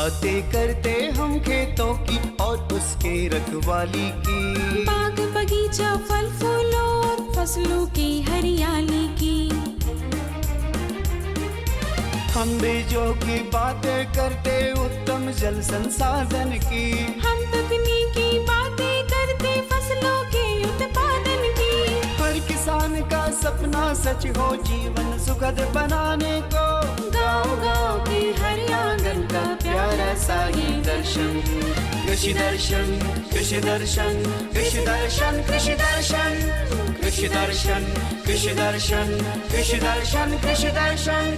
बातें करते हम खेतों की और उसके रखवाली की, बाग बगीचा फल फूलों और फसलों की हरियाली की। हम बीजों की बातें करते उत्तम जल संसाधन की, हम तकनीकी बातें करते फसलों के उत्पादन की। हर किसान का सपना सच हो जीवन सुखद बनाने को, गाँव-गाँव के हर आंगन का प्यारा सा ये दर्शन। कृषि दर्शन, कृषि दर्शन, कृषि दर्शन, कृषि दर्शन, कृषि दर्शन, कृषि दर्शन, कृषि दर्शन, कृषि दर्शन।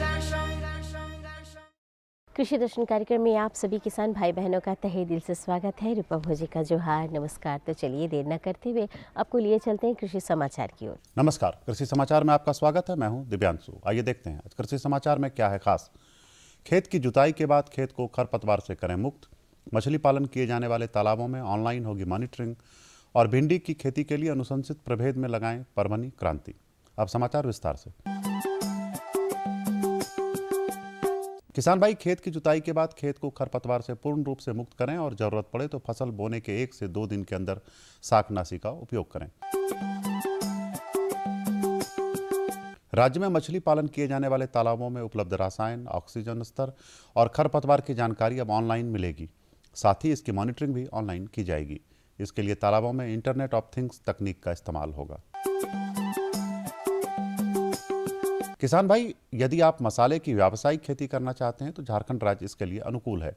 कृषि दर्शन कार्यक्रम में आप सभी किसान भाई बहनों का तहे दिल से स्वागत है। रूपा भोजे का जोहार, नमस्कार। तो चलिए देर न करते हुए आपको लिए चलते हैं कृषि समाचार की ओर। नमस्कार, कृषि समाचार में आपका स्वागत है। मैं हूं दिव्यांशु। आइए देखते हैं आज कृषि समाचार में क्या है खास। खेत की जुताई के बाद खेत को खरपतवार से करें मुक्त, मछली पालन किए जाने वाले तालाबों में ऑनलाइन होगी मॉनिटरिंग, और भिंडी की खेती के लिए अनुशंसित प्रभेद में लगाएं परभनी क्रांति। अब समाचार विस्तार से। किसान भाई खेत की जुताई के बाद खेत को खरपतवार से पूर्ण रूप से मुक्त करें और जरूरत पड़े तो फसल बोने के 1 से 2 दिन के अंदर शाकनाशी का उपयोग करें। राज्य में मछली पालन किए जाने वाले तालाबों में उपलब्ध रसायन, ऑक्सीजन स्तर और खरपतवार की जानकारी अब ऑनलाइन मिलेगी। साथ ही इसकी मॉनिटरिंग भी ऑनलाइन की जाएगी। इसके लिए तालाबों में इंटरनेट ऑफ थिंग्स तकनीक का इस्तेमाल होगा। किसान भाई, यदि आप मसाले की व्यावसायिक खेती करना चाहते हैं तो झारखंड राज्य इसके लिए अनुकूल है।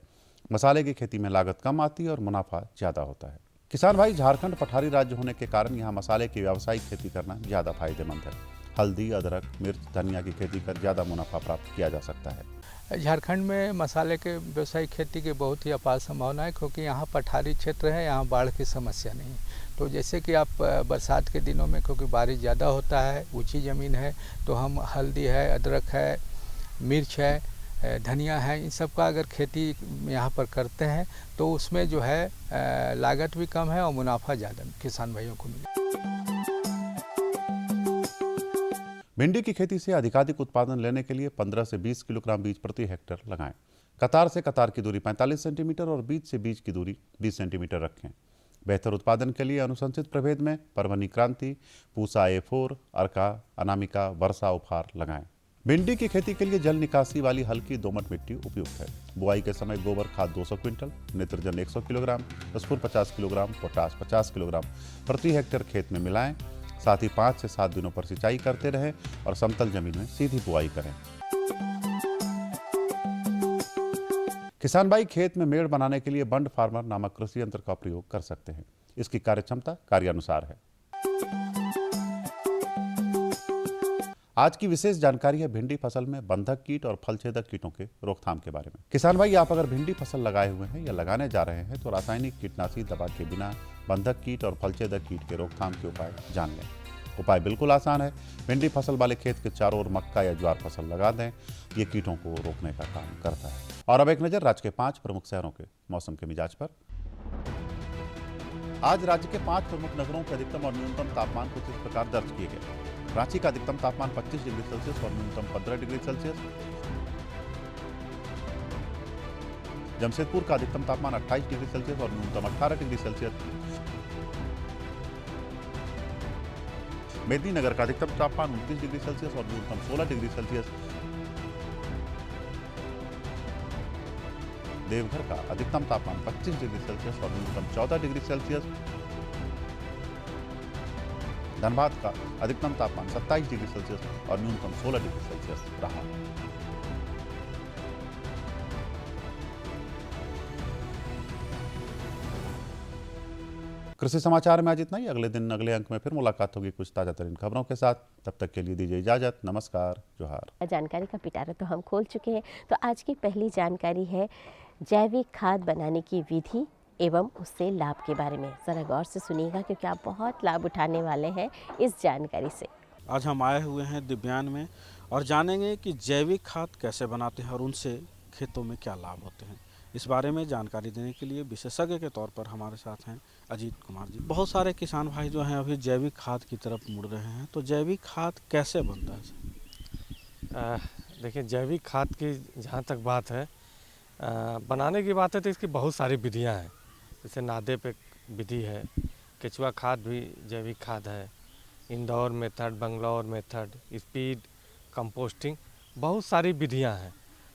मसाले की खेती में लागत कम आती है और मुनाफा ज़्यादा होता है। किसान भाई, झारखंड पठारी राज्य होने के कारण यहाँ मसाले की व्यावसायिक खेती करना ज़्यादा फायदेमंद है। हल्दी, अदरक, मिर्च, धनिया की खेती कर ज़्यादा मुनाफा प्राप्त किया जा सकता है। झारखंड में मसाले के व्यावसायिक खेती की बहुत ही अपार संभावना है, क्योंकि यहाँ पठारी क्षेत्र है, यहाँ बाढ़ की समस्या नहीं है। तो जैसे कि आप बरसात के दिनों में, क्योंकि बारिश ज़्यादा होता है, ऊंची ज़मीन है, तो हम हल्दी है, अदरक है, मिर्च है, धनिया है, इन सब का अगर खेती यहाँ पर करते हैं तो उसमें जो है लागत भी कम है और मुनाफा ज़्यादा किसान भाइयों को मिले। भिंडी की खेती से अधिकाधिक उत्पादन लेने के लिए 15 से 20 किलोग्राम बीज प्रति हेक्टेयर लगाएं। कतार से कतार की दूरी 45 सेंटीमीटर और बीज से बीज की दूरी 20 सेंटीमीटर रखें। बेहतर उत्पादन के लिए अनुशंसित प्रभेद में परभनी क्रांति, पूसा A4, अर्का, अनामिका, वर्षा उपहार लगाएं। भिंडी की खेती के लिए जल निकासी वाली हल्की दोमट मिट्टी उपयुक्त है। बुआई के समय गोबर खाद 200 क्विंटल, नेत्रजन 100 किलोग्राम, स्फूर 50 किलोग्राम, पोटाश 50 किलोग्राम प्रति हेक्टेयर खेत में मिलाएं। साथ ही 5 से 7 दिनों पर सिंचाई करते रहें और समतल जमीन में सीधी बुआई करें। किसान भाई खेत में मेड़ बनाने के लिए बंड फार्मर नामक कृषि यंत्र का प्रयोग कर सकते हैं। इसकी कार्यक्षमता कार्यानुसार है। आज की विशेष जानकारी है भिंडी फसल में बंधक कीट और फलछेदक कीटों के रोकथाम के बारे में। किसान भाई, आप अगर भिंडी फसल लगाए हुए हैं या लगाने जा रहे हैं तो रासायनिक कीटनाशी दवा के बिना बंधक कीट और फलछेदक कीट के रोकथाम के उपाय जान लें। उपाय बिल्कुल आसान है। भिंडी फसल वाले खेत के चारों ओर मक्का या ज्वार फसल लगा दें। ये कीटों को रोकने का काम करता है। और अब एक नजर राज्य के 5 प्रमुख शहरों के मौसम के मिजाज पर। आज राज्य के 5 प्रमुख नगरों के अधिकतम और न्यूनतम तापमान कुछ इस प्रकार दर्ज किए गए। रांची का अधिकतम तापमान 25 डिग्री सेल्सियस और न्यूनतम 15 डिग्री सेल्सियस। जमशेदपुर का अधिकतम तापमान 28 डिग्री सेल्सियस और न्यूनतम 18 डिग्री सेल्सियस। मेदिनीनगर का अधिकतम तापमान 29 डिग्री सेल्सियस और न्यूनतम 16 डिग्री सेल्सियस। देवघर का अधिकतम तापमान 25 डिग्री सेल्सियस और न्यूनतम 14 डिग्री सेल्सियस। धनबाद का अधिकतम तापमान 27 डिग्री सेल्सियस और न्यूनतम 16 डिग्री सेल्सियस रहा। कृषि समाचार में आज इतना ही। अगले दिन अगले अंक में फिर मुलाकात होगी कुछ ताजा तरीन खबरों के साथ। तब तक के लिए दीजिए इजाजत। नमस्कार, जोहार। जानकारी का पिटारा तो हम खोल चुके हैं, तो आज की पहली जानकारी है जैविक खाद बनाने की विधि एवं उससे लाभ के बारे में। ज़रा गौर से सुनिएगा क्योंकि आप बहुत लाभ उठाने वाले हैं इस जानकारी से। आज हम आए हुए हैं दिव्यान में और जानेंगे कि जैविक खाद कैसे बनाते हैं और उनसे खेतों में क्या लाभ होते हैं। इस बारे में जानकारी देने के लिए विशेषज्ञ के तौर पर हमारे साथ हैं अजीत कुमार जी। बहुत सारे किसान भाई जो हैं अभी जैविक खाद की तरफ मुड़ रहे हैं, तो जैविक खाद कैसे बनता है? देखिए, जैविक खाद की जहाँ तक बात है, बनाने की बात है तो इसकी बहुत सारी विधियां हैं। जैसे नादेप एक विधि है, केचुआ खाद भी जैविक खाद है, Indore method, Bangalore method, speed, composting, बहुत सारी विधियां हैं।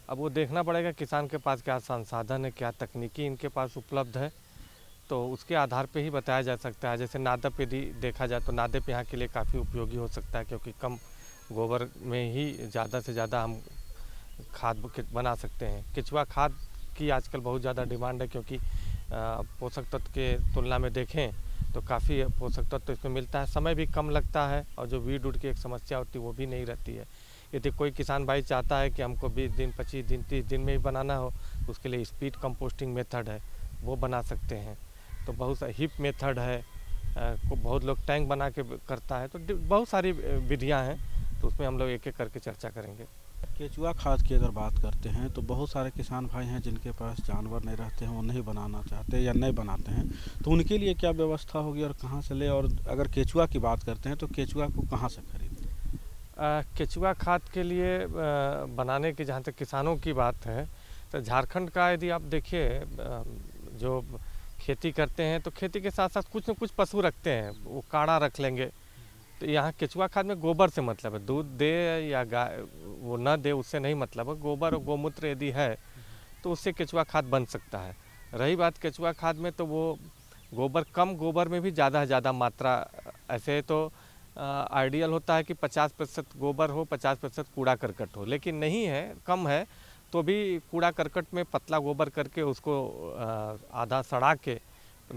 अब वो देखना पड़ेगा किसान के पास क्या संसाधन है, क्या तकनीकी इनके पास उपलब्ध है, तो उसके आधार पे ही बताया जा सकता है। जैसे नादप यदि देखा जाए तो नादप यहाँ के लिए काफ़ी उपयोगी हो सकता है, क्योंकि कम गोबर में ही ज़्यादा से ज़्यादा हम खाद बना सकते हैं। केचुआ खाद की आजकल बहुत ज़्यादा डिमांड है, क्योंकि पोषक तत्व के तुलना में देखें तो काफ़ी पोषक तत्व इसमें मिलता है, समय भी कम लगता है, और जो वीड उड की एक समस्या होती है वो भी नहीं रहती है। यदि कोई किसान भाई चाहता है कि हमको 20 दिन, 25 दिन, 30 दिन में ही बनाना हो, तो उसके लिए स्पीड कंपोस्टिंग मेथड है, वो बना सकते हैं। तो बहुत सा हिप मेथड है, बहुत लोग टैंक बना के करता है, तो बहुत सारी विधियाँ हैं, तो उसमें हम लोग एक एक करके चर्चा करेंगे। केचुआ खाद की अगर बात करते हैं तो बहुत सारे किसान भाई हैं जिनके पास जानवर नहीं रहते हैं, वो नहीं बनाना चाहते या नहीं बनाते हैं, तो उनके लिए क्या व्यवस्था होगी और कहाँ से ले? और अगर केचुआ की बात करते हैं तो केचुआ को कहाँ से खरीदें? केचुआ खाद के लिए बनाने की जहाँ तक किसानों की बात है, तो झारखंड का यदि आप देखिए, जो खेती करते हैं तो खेती के साथ साथ कुछ न कुछ पशु रखते हैं, वो काढ़ा रख लेंगे। तो यहाँ केचुआ खाद में गोबर से मतलब है, दूध दे या गाय वो न दे उससे नहीं मतलब है, गोबर और गोमूत्र यदि है तो उससे केचुआ खाद बन सकता है। रही बात केचुआ खाद में, तो वो गोबर, कम गोबर में भी ज़्यादा से ज़्यादा मात्रा, ऐसे तो आइडियल होता है कि 50% गोबर हो, 50% कूड़ा करकट हो, लेकिन नहीं है, कम है, तो भी कूड़ा करकट में पतला गोबर करके उसको आधा सड़ा के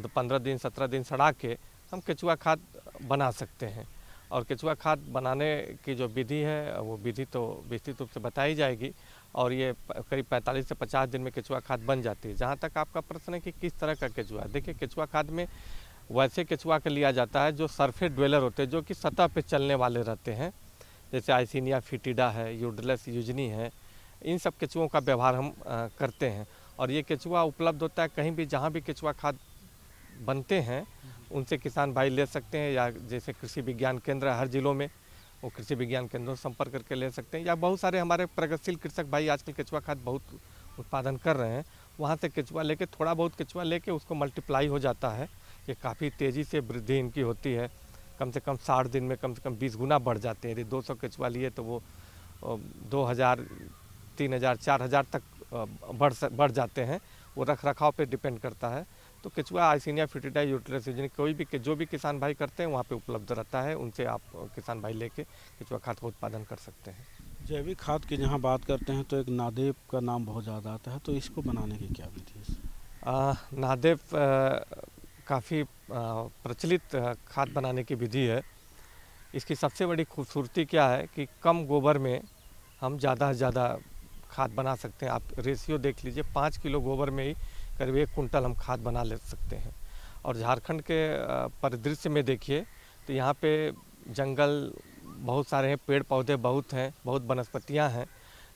15 दिन 17 दिन सड़ा के हम केचुआ खाद बना सकते हैं। और केचुआ खाद बनाने की जो विधि है वो विधि तो विस्तृत रूप से बताई जाएगी, और ये करीब 45 से 50 दिन में केचुआ खाद बन जाती है। जहाँ तक आपका प्रश्न है कि किस तरह का केचुआ, देखिए केचुआ खाद में वैसे केचुआ का लिया जाता है जो सरफेस ड्वेलर होते हैं, जो कि सतह पे चलने वाले रहते हैं, जैसे आइसिनिया फिटिडा है, यूडलस यूजनी है, इन सब केचुओं का व्यवहार हम करते हैं। और ये केचुआ उपलब्ध होता है कहीं भी, जहाँ भी केचुआ खाद बनते हैं उनसे किसान भाई ले सकते हैं, या जैसे कृषि विज्ञान केंद्र हर जिलों में, वो कृषि विज्ञान केंद्रों से संपर्क करके ले सकते हैं, या बहुत सारे हमारे प्रगतिशील कृषक भाई आजकल केचुआ खाद बहुत उत्पादन कर रहे हैं, वहाँ से केचुआ लेके, थोड़ा बहुत केचुआ लेके उसको मल्टीप्लाई हो जाता है। ये काफ़ी तेज़ी से वृद्धि इनकी होती है, कम से कम 60 दिन में कम से कम 20 गुना बढ़ जाते हैं। यदि 200 केचुआ लिए तो वो 2000, 3000, 4000 तक बढ़ जाते हैं। वो रख रखाव पे डिपेंड करता है। तो केचुआ आइसिनिया फिटिडा यूडलस यूजनी कोई भी जो भी किसान भाई करते हैं वहाँ पे उपलब्ध रहता है, उनसे आप किसान भाई लेके केचुआ खाद का उत्पादन कर सकते हैं। जैविक खाद की जहाँ बात करते हैं तो एक नादेप का नाम बहुत ज़्यादा आता है, तो इसको बनाने की क्या विधि है? नादेप काफ़ी प्रचलित खाद बनाने की विधि है। इसकी सबसे बड़ी खूबसूरती क्या है कि कम गोबर में हम ज़्यादा से ज़्यादा खाद बना सकते हैं। आप रेशियो देख लीजिए, 5 किलो गोबर में ही करीब 1 कुंटल हम खाद बना ले सकते हैं। और झारखंड के परिदृश्य में देखिए तो यहाँ पे जंगल बहुत सारे हैं, पेड़ पौधे बहुत हैं, बहुत वनस्पतियाँ हैं,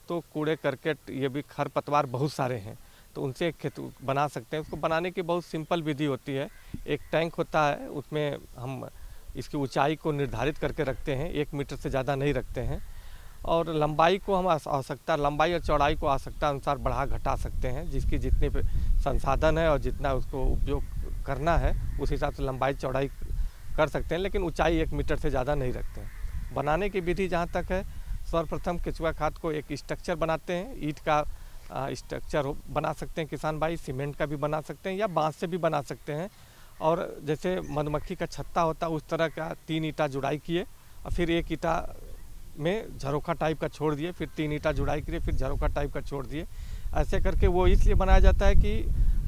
तो कूड़े करकट ये भी खरपतवार बहुत सारे हैं, तो उनसे खेत बना सकते हैं। उसको बनाने की बहुत सिंपल विधि होती है। एक टैंक होता है, उसमें हम इसकी ऊंचाई को निर्धारित करके रखते हैं, 1 मीटर से ज़्यादा नहीं रखते हैं, और लंबाई को हम आवश्यकता, लंबाई और चौड़ाई को आवश्यकता अनुसार बढ़ा घटा सकते हैं। जिसकी जितने पे संसाधन है और जितना उसको उपयोग करना है उस हिसाब से लंबाई चौड़ाई कर सकते हैं, लेकिन ऊंचाई 1 मीटर से ज़्यादा नहीं रखते हैं। बनाने की विधि जहाँ तक है, सर्वप्रथम केचुआ खाद को एक स्ट्रक्चर बनाते हैं, ईंट का स्ट्रक्चर बना सकते हैं किसान भाई, सीमेंट का भी बना सकते हैं या बांस से भी बना सकते हैं। और जैसे मधुमक्खी का छत्ता होता है उस तरह का 3 ईंटा जुड़ाई किए और फिर 1 ईंटा में झरोखा टाइप का छोड़ दिए, फिर 3 ईंटा जुड़ाई किए, फिर झरोखा टाइप का छोड़ दिए। ऐसे करके वो इसलिए बनाया जाता है कि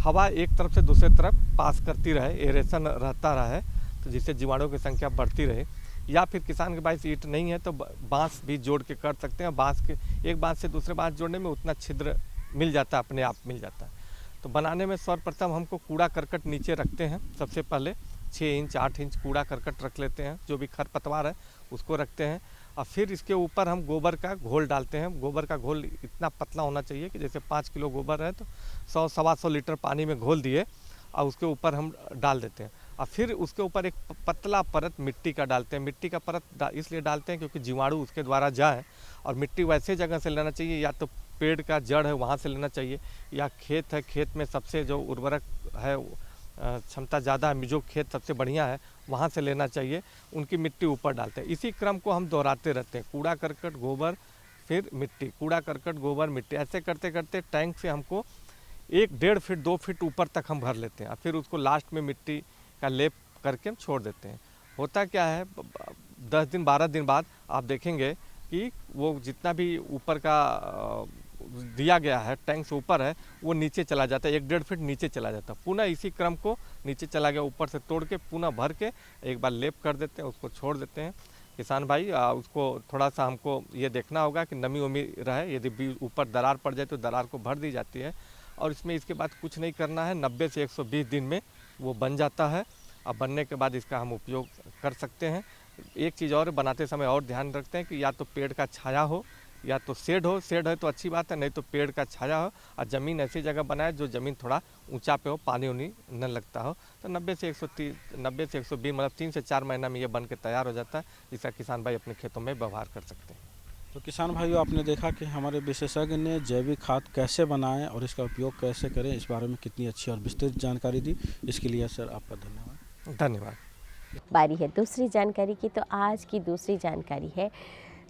हवा एक तरफ से दूसरे तरफ पास करती रहे, एरेशन रहता रहे, तो जिससे जीवाणुओं की संख्या बढ़ती रहे। या फिर किसान के पास ईंट नहीं है तो बांस भी जोड़ के कर सकते हैं। बांस के एक बांस से दूसरे बांस जोड़ने में उतना छिद्र मिल जाता है, अपने आप मिल जाता है। तो बनाने में सर्वप्रथम हमको कूड़ा करकट नीचे रखते हैं। सबसे पहले 6 इंच 8 इंच कूड़ा करकट रख लेते हैं, जो भी खरपतवार है उसको रखते हैं, और फिर इसके ऊपर हम गोबर का घोल डालते हैं। गोबर का घोल इतना पतला होना चाहिए कि जैसे 5 किलो गोबर है तो 100-125 लीटर पानी में घोल दिए और उसके ऊपर हम डाल देते हैं। और फिर उसके ऊपर एक पतला परत मिट्टी का डालते हैं। मिट्टी का परत इसलिए डालते हैं क्योंकि जीवाणु उसके द्वारा जाए, और मिट्टी वैसे जगह से लेना चाहिए, या तो पेड़ का जड़ है वहाँ से लेना चाहिए, या खेत है, खेत में सबसे जो उर्वरक है क्षमता ज़्यादा है, जो खेत सबसे बढ़िया है वहाँ से लेना चाहिए, उनकी मिट्टी ऊपर डालते हैं। इसी क्रम को हम दोहराते रहते हैं, कूड़ा करकट गोबर फिर मिट्टी, कूड़ा करकट गोबर मिट्टी, ऐसे करते करते टैंक से हमको 1-1.5 फीट 2 फीट ऊपर तक हम भर लेते हैं, फिर उसको लास्ट में मिट्टी का लेप करके हम छोड़ देते हैं। होता क्या है 10 दिन 12 दिन बाद आप देखेंगे कि वो जितना भी ऊपर का दिया गया है टैंक से ऊपर है वो नीचे चला जाता है, 1-1.5 फीट नीचे चला जाता है। पुनः इसी क्रम को नीचे चला गया ऊपर से तोड़ के पुनः भर के एक बार लेप कर देते हैं, उसको छोड़ देते हैं। किसान भाई उसको थोड़ा सा हमको ये देखना होगा कि नमी वमी रहे, यदि ऊपर दरार पड़ जाए तो दरार को भर दी जाती है, और इसमें इसके बाद कुछ नहीं करना है, 90 से 120 दिन में वो बन जाता है। अब बनने के बाद इसका हम उपयोग कर सकते हैं। एक चीज़ और बनाते समय और ध्यान रखते हैं कि या तो पेड़ का छाया हो या तो शेड हो, शेड है तो अच्छी बात है, नहीं तो पेड़ का छाया हो, और ज़मीन ऐसी जगह बनाए जो ज़मीन थोड़ा ऊंचा पे हो, पानी उनी न लगता हो, तो 90 से 120 मतलब 3 से 4 महीना में ये बन के तैयार हो जाता है, जिसका किसान भाई अपने खेतों में व्यवहार कर सकते हैं। तो किसान भाइयों, आपने देखा कि हमारे विशेषज्ञ ने जैविक खाद कैसे बनाएं और इसका उपयोग कैसे करें, इस बारे में कितनी अच्छी और विस्तृत जानकारी दी। इसके लिए सर आपका धन्यवाद। धन्यवाद। बारी है दूसरी जानकारी की। तो आज की दूसरी जानकारी है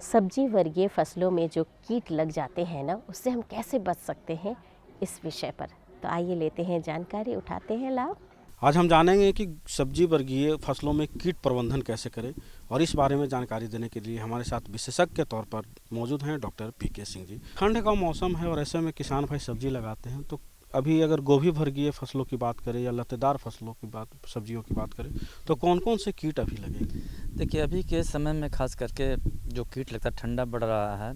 सब्जी वर्गीय फसलों में जो कीट लग जाते हैं ना, उससे हम कैसे बच सकते हैं, इस विषय पर। तो आइए लेते हैं जानकारी, उठाते हैं लाभ। आज हम जानेंगे कि सब्जी वर्गीय फसलों में कीट प्रबंधन कैसे करें, और इस बारे में जानकारी देने के लिए हमारे साथ विशेषज्ञ के तौर पर मौजूद हैं डॉक्टर पीके सिंह जी। ठंड का मौसम है और ऐसे में किसान भाई सब्जी लगाते हैं, तो अभी अगर गोभी वर्गीय फसलों की बात करें या लतेदार फसलों की बात, सब्जियों की बात करें, तो कौन कौन से कीट अभी लगेंगे? देखिए, अभी के समय में खास करके जो कीट लगता है, ठंडा बढ़ रहा है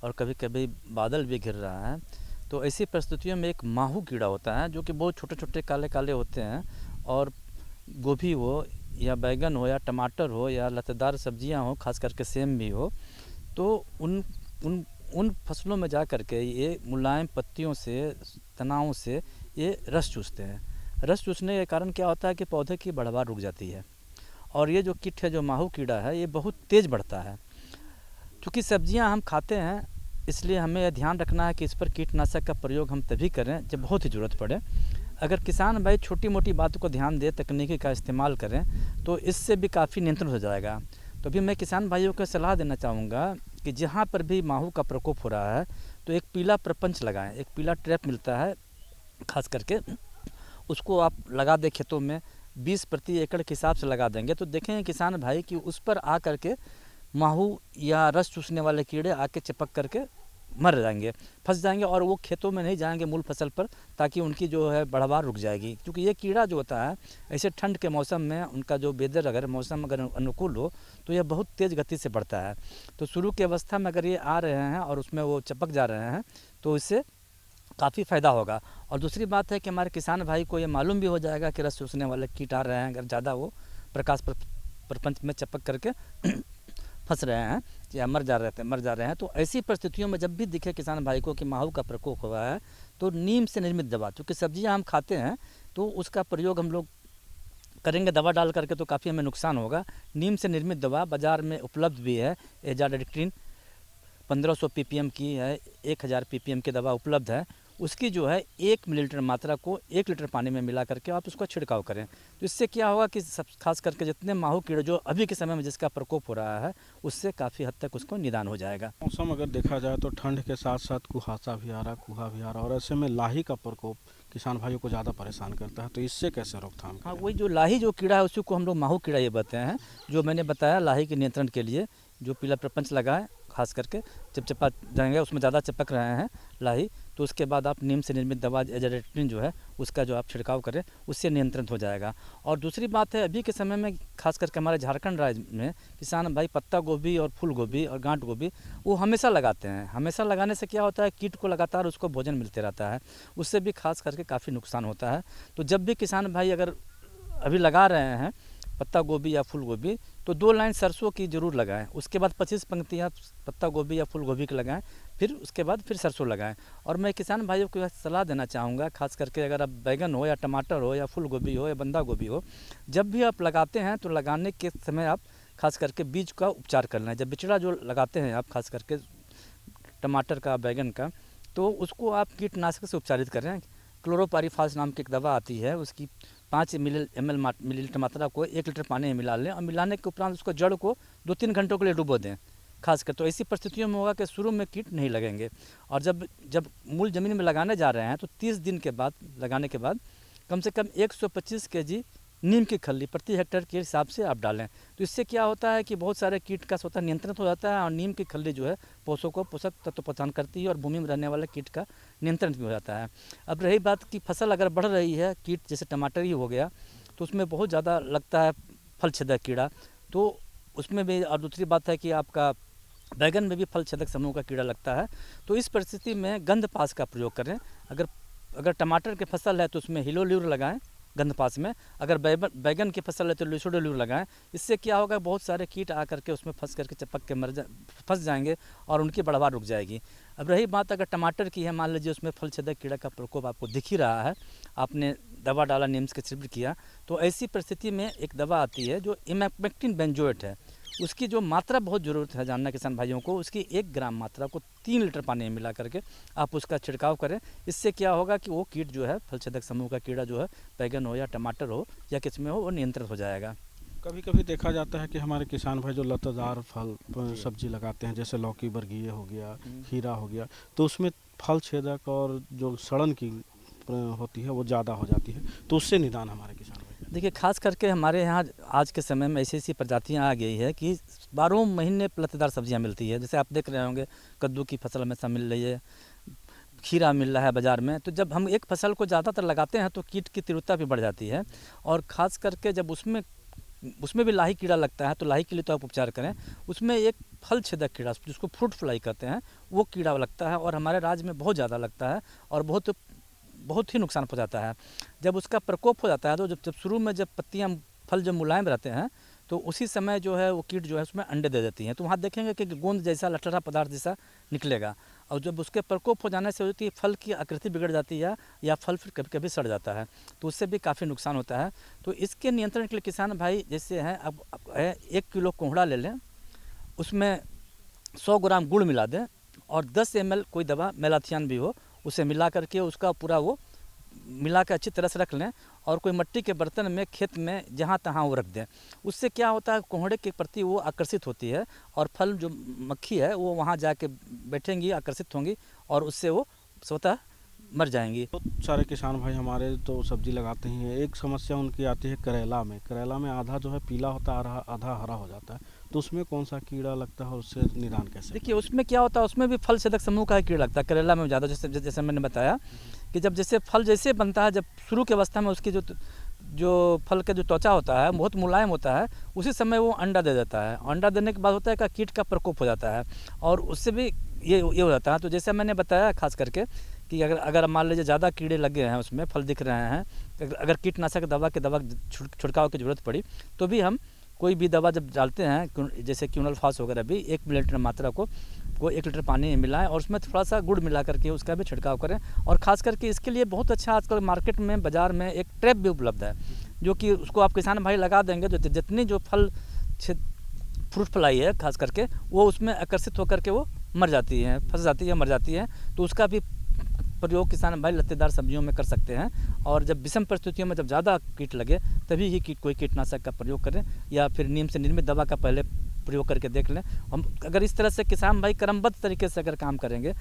और कभी कभी बादल भी घिर रहा है, तो ऐसी परिस्थितियों में एक माहू कीड़ा होता है जो कि बहुत छोटे छोटे काले काले होते हैं, और गोभी हो या बैगन हो या टमाटर हो या लतेदार सब्जियां हो, खास करके सेम भी हो, तो उन फसलों में जा कर के ये मुलायम पत्तियों से, तनाओं से ये रस चूसते हैं। रस चूसने के कारण क्या होता है कि पौधे की बढ़वार रुक जाती है, और ये जो कीट है, जो माहू कीड़ा है, ये बहुत तेज़ बढ़ता है। क्योंकि सब्जियां हम खाते हैं, इसलिए हमें यह ध्यान रखना है कि इस पर कीटनाशक का प्रयोग हम तभी करें जब बहुत ही ज़रूरत पड़े। अगर किसान भाई छोटी मोटी बातों को ध्यान दे, तकनीकी का इस्तेमाल करें, तो इससे भी काफ़ी नियंत्रण हो जाएगा। तो अभी मैं किसान भाइयों को सलाह देना चाहूँगा कि जहाँ पर भी माहू का प्रकोप हो रहा है तो एक पीला प्रपंच लगाएं। एक पीला ट्रैप मिलता है, खास करके उसको आप लगा दें खेतों में, 20 प्रति एकड़ के हिसाब से लगा देंगे, तो देखेंगे किसान भाई कि उस पर आ करके माहू या रस चूसने वाले कीड़े आके चिपक करके मर जाएंगे, फंस जाएंगे, और वो खेतों में नहीं जाएंगे मूल फसल पर, ताकि उनकी जो है बढ़वार रुक जाएगी। क्योंकि ये कीड़ा जो होता है, ऐसे ठंड के मौसम में उनका जो वेदर अगर मौसम अगर अनुकूल हो तो यह बहुत तेज़ गति से बढ़ता है। तो शुरू की अवस्था में अगर ये आ रहे हैं और उसमें वो चिपक जा रहे हैं तो इससे काफ़ी फ़ायदा होगा। और दूसरी बात है कि हमारे किसान भाई को ये मालूम भी हो जाएगा कि रस चूसने वाले कीट आ रहे हैं, अगर ज़्यादा वो प्रकाश प्रपंच में चिपक करके फंस रहे हैं या मर जा रहे हैं। तो ऐसी परिस्थितियों में जब भी दिखे किसान भाई को कि माहू का प्रकोप हुआ है, तो नीम से निर्मित दवा, क्योंकि सब्जियां हम खाते हैं तो उसका प्रयोग हम लोग करेंगे दवा डाल करके तो काफ़ी हमें नुकसान होगा। नीम से निर्मित दवा बाज़ार में उपलब्ध भी है, एजाडिक्टिन 1500 ppm की है, 1000 ppm की दवा उपलब्ध है। उसकी जो है 1 मिलीलीटर मात्रा को 1 लीटर पानी में मिला करके आप उसका छिड़काव करें। तो इससे क्या होगा कि सब खास करके जितने माहू कीड़े जो अभी के समय में जिसका प्रकोप हो रहा है, उससे काफ़ी हद तक उसको निदान हो जाएगा। मौसम अगर देखा जाए तो ठंड के साथ साथ कुहासा भी आ रहा, कुहा भी आ रहा, और ऐसे में लाही का प्रकोप किसान भाइयों को ज़्यादा परेशान करता है, तो इससे कैसे रोकथाम? हाँ, वही जो लाही जो कीड़ा है उसी को हम लोग माहू कीड़ा ये बताते हैं। जो मैंने बताया लाही के नियंत्रण के लिए जो पीला प्रपंच लगाएं, खास करके चिपचिपा जाएंगे, उसमें ज़्यादा चिपक रहे हैं लाही, तो उसके बाद आप नीम से निर्मित दवा एजाडिक्टिन जो है उसका जो आप छिड़काव करें, उससे नियंत्रित हो जाएगा। और दूसरी बात है, अभी के समय में खास करके हमारे झारखंड राज्य में किसान भाई पत्ता गोभी और फूल गोभी और गांठ गोभी वो हमेशा लगाते हैं। हमेशा लगाने से क्या होता है, कीट को लगातार उसको भोजन मिलते रहता है, उससे भी खास करके काफ़ी नुकसान होता है। तो जब भी किसान भाई अगर अभी लगा रहे हैं पत्ता गोभी या फूल गोभी, तो 2 लाइन सरसों की ज़रूर लगाएं। उसके बाद 25 पंक्तियाँ पत्ता गोभी या फूल गोभी की लगाएं, फिर उसके बाद फिर सरसों लगाएं। और मैं किसान भाइयों को सलाह देना चाहूँगा, खास करके अगर आप बैगन हो या टमाटर हो या फूल गोभी हो या बंदा गोभी हो, जब भी आप लगाते हैं तो लगाने के समय आप खास करके बीज का उपचार कर लें। जब बिचड़ा जो लगाते हैं आप खास करके टमाटर का, बैगन का, तो उसको आप कीटनाशक से उपचारित करें। क्लोरोपाइरीफास नाम की एक दवा आती है, उसकी 5 मिलीलीटर मात्रा को 1 लीटर पानी में मिला लें और मिलाने के उपरांत उसको जड़ को 2-3 घंटों के लिए डुबो दें खासकर। तो ऐसी परिस्थितियों में होगा कि शुरू में कीट नहीं लगेंगे, और जब मूल ज़मीन में लगाने जा रहे हैं तो 30 दिन के बाद लगाने के बाद कम से कम 125 kg नीम की खल्ली प्रति हेक्टेयर के हिसाब से आप डालें। तो इससे क्या होता है कि बहुत सारे कीट का स्वतः नियंत्रण हो जाता है, और नीम की खल्ली जो है पोषक तत्व प्रदान करती है और भूमि में रहने वाले कीट का नियंत्रण भी हो जाता है। अब रही बात कि फसल अगर बढ़ रही है, कीट जैसे टमाटर ही हो गया तो उसमें बहुत ज़्यादा लगता है फल छेदक कीड़ा, तो उसमें भी। और दूसरी बात है कि आपका बैगन में भी फल छेदक समूह का कीड़ा लगता है। तो इस परिस्थिति में गंधपास का प्रयोग करें। अगर टमाटर की फसल है तो उसमें हिलोल्यूर लगाएं गंधपास में, अगर बैगन की फसल है तो लिसोडोल्यूर लगाएं। इससे क्या होगा, बहुत सारे कीट आकर के उसमें फंस करके चिपक के फंस जाएंगे और उनकी बढ़वार रुक जाएगी। अब रही बात अगर टमाटर की है, मान लीजिए उसमें फल छेदक कीड़ा का प्रकोप आपको दिख ही रहा है, आपने दवा डाला, नीम्स के छिड़क किया, तो ऐसी परिस्थिति में एक दवा आती है जो इमेक्टिन बेंजोएट है। उसकी जो मात्रा बहुत ज़रूरत है जानना किसान भाइयों को, उसकी 1 ग्राम मात्रा को 3 लीटर पानी में मिला करके आप उसका छिड़काव करें। इससे क्या होगा कि वो कीट जो है, फल छेदक समूह का कीड़ा जो है, बैगन हो या टमाटर हो या किस में हो, वो नियंत्रित हो जाएगा। कभी कभी देखा जाता है कि हमारे किसान भाई जो लतादार फल सब्जी लगाते हैं, जैसे लौकी बरगीये हो गया, खीरा हो गया, तो उसमें फल छेदक और जो सड़न की होती है वो ज़्यादा हो जाती है, तो उससे निदान हमारे किसान भाई। देखिए, खास करके हमारे यहाँ आज के समय में ऐसी प्रजातियाँ आ गई है कि 12 महीने लतेदार सब्जियाँ मिलती है। जैसे आप देख रहे होंगे कद्दू की फसल हमेशा मिल रही है, खीरा मिल रहा है बाज़ार में। तो जब हम एक फसल को ज़्यादातर लगाते हैं तो कीट की तीव्रता भी बढ़ जाती है, और ख़ास करके जब उसमें भी लाही कीड़ा लगता है तो लाही के लिए तो आप उपचार करें। उसमें एक फल छेदक कीड़ा जिसको फ्रूट फ्लाई कहते हैं, वो कीड़ा लगता है और हमारे राज्य में बहुत ज़्यादा लगता है और बहुत ही नुकसान पहुंचाता है। जब उसका प्रकोप हो जाता है तो जब शुरू में जब पत्तियां फल जब मुलायम रहते हैं तो उसी समय जो है वो कीट जो है उसमें अंडे दे देती हैं। तो वहाँ देखेंगे कि गोंद जैसा लटरा पदार्थ जैसा निकलेगा, और जब उसके प्रकोप हो जाने से होती है फल की आकृति बिगड़ जाती है या फल फिर कभी कभी सड़ जाता है, तो उससे भी काफ़ी नुकसान होता है। तो इसके नियंत्रण के लिए किसान भाई जैसे हैं, अब 1 किलो कोहड़ा ले लें, उसमें 100 ग्राम गुड़ मिला दें और 10 ml कोई दवा मेलाथियान भी हो, उसे मिला करके उसका पूरा वो मिला के अच्छी तरह से रख लें और कोई मिट्टी के बर्तन में खेत में जहाँ तहाँ वो रख दें। उससे क्या होता है, कोहड़े के प्रति वो आकर्षित होती है और फल जो मक्खी है वो वहाँ जाके बैठेंगी, आकर्षित होंगी और उससे वो स्वतः मर जाएंगी। बहुत सारे किसान भाई हमारे तो सब्जी लगाते ही हैं। एक समस्या उनकी आती है करेला में आधा जो है पीला होता है, आधा हरा हो जाता है, तो उसमें कौन सा कीड़ा लगता है, उससे निदान कैसे? देखिए, उसमें क्या होता है, उसमें भी फल छेदक समूह का कीड़ा लगता है करेला में ज़्यादा। जैसे मैंने बताया कि जब जैसे फल जैसे बनता है, जब शुरू के अवस्था में उसकी जो फल का जो त्वचा होता है बहुत मुलायम होता है, उसी समय वो अंडा दे देता है। अंडा देने के बाद होता है कि कीट का प्रकोप हो जाता है और उससे भी ये हो जाता है। तो जैसे मैंने बताया खास करके कि अगर मान लीजिए ज़्यादा कीड़े लगे हैं, उसमें फल दिख रहे हैं, अगर कीटनाशक दवा छिड़काव की ज़रूरत पड़ी तो भी हम कोई भी दवा जब डालते हैं, जैसे क्यूनलफास वगैरह भी 1 मिलीलीटर मात्रा को 1 लीटर पानी में मिलाएं और उसमें थोड़ा सा गुड़ मिला करके उसका भी छिड़काव करें। और ख़ास करके इसके लिए बहुत अच्छा आजकल मार्केट में बाज़ार में एक ट्रैप भी उपलब्ध है, जो कि उसको आप किसान भाई लगा देंगे, जो जितनी जो फ्रूट फ्लाई है खास करके वो उसमें आकर्षित होकर के वो मर जाती है, फंस जाती है, मर जाती है। तो उसका भी प्रयोग किसान भाई लत्तेदार सब्जियों में कर सकते हैं। और जब विषम परिस्थितियों में जब ज़्यादा कीट लगे तभी ही कोई कीटनाशक का प्रयोग करें या फिर नीम से निर्मित दवा का पहले प्रयोग करके देख लें। हम अगर इस तरह से किसान भाई क्रमबद्ध तरीके से अगर काम करेंगे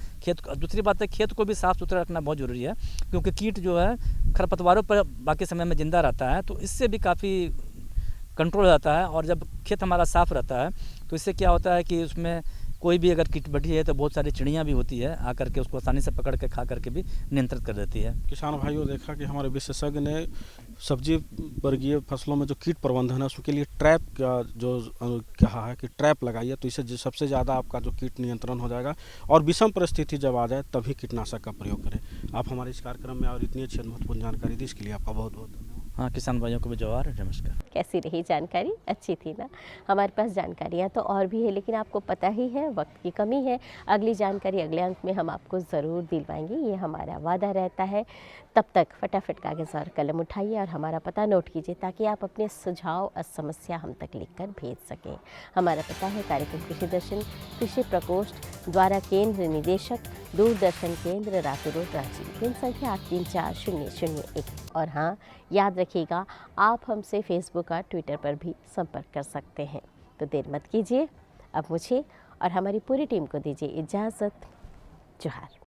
दूसरी बात है खेत को भी साफ़ सुथरा रखना बहुत ज़रूरी है, क्योंकि कीट जो है खरपतवारों पर बाकी समय में ज़िंदा रहता है, तो इससे भी काफ़ी कंट्रोल हो जाता है। और जब खेत हमारा साफ़ रहता है तो इससे क्या होता है कि उसमें कोई भी अगर कीट बैठी है तो बहुत सारी चिड़ियाँ भी होती है, आकर के उसको आसानी से पकड़ के खा करके भी नियंत्रित कर देती है। किसान भाइयों, देखा कि हमारे विशेषज्ञ ने सब्जी वर्गीय फसलों में जो कीट प्रबंधन है उसके लिए ट्रैप का जो कहा है कि ट्रैप लगाइए, तो इससे सबसे ज़्यादा आपका जो कीट नियंत्रण हो जाएगा और विषम परिस्थिति जब आ जाए तभी कीटनाशक का प्रयोग करें। आप हमारे इस कार्यक्रम में और इतनी अच्छी महत्वपूर्ण जानकारी दी, इसके लिए आपका बहुत बहुत धन्यवाद। हाँ, किसान भाइयों को भी जोहार, नमस्कार। कैसी रही जानकारी? अच्छी थी ना? हमारे पास जानकारियाँ तो और भी है, लेकिन आपको पता ही है वक्त की कमी है। अगली जानकारी अगले अंक में हम आपको ज़रूर दिलवाएंगे, ये हमारा वादा रहता है। तब तक फटाफट कागज़ और कलम उठाइए और हमारा पता नोट कीजिए ताकि आप अपने सुझाव और समस्या हम तक लिखकर भेज सकें। हमारा पता है कार्यक्रम कृषि दर्शन, कृषि प्रकोष्ठ द्वारा केंद्र निदेशक दूरदर्शन केंद्र रातू रोड रांची, पिन संख्या 834001। और हाँ, याद रखिएगा आप हमसे फेसबुक और ट्विटर पर भी संपर्क कर सकते हैं। तो देर मत कीजिए, अब मुझे और हमारी पूरी टीम को दीजिए इजाज़त। जोहार।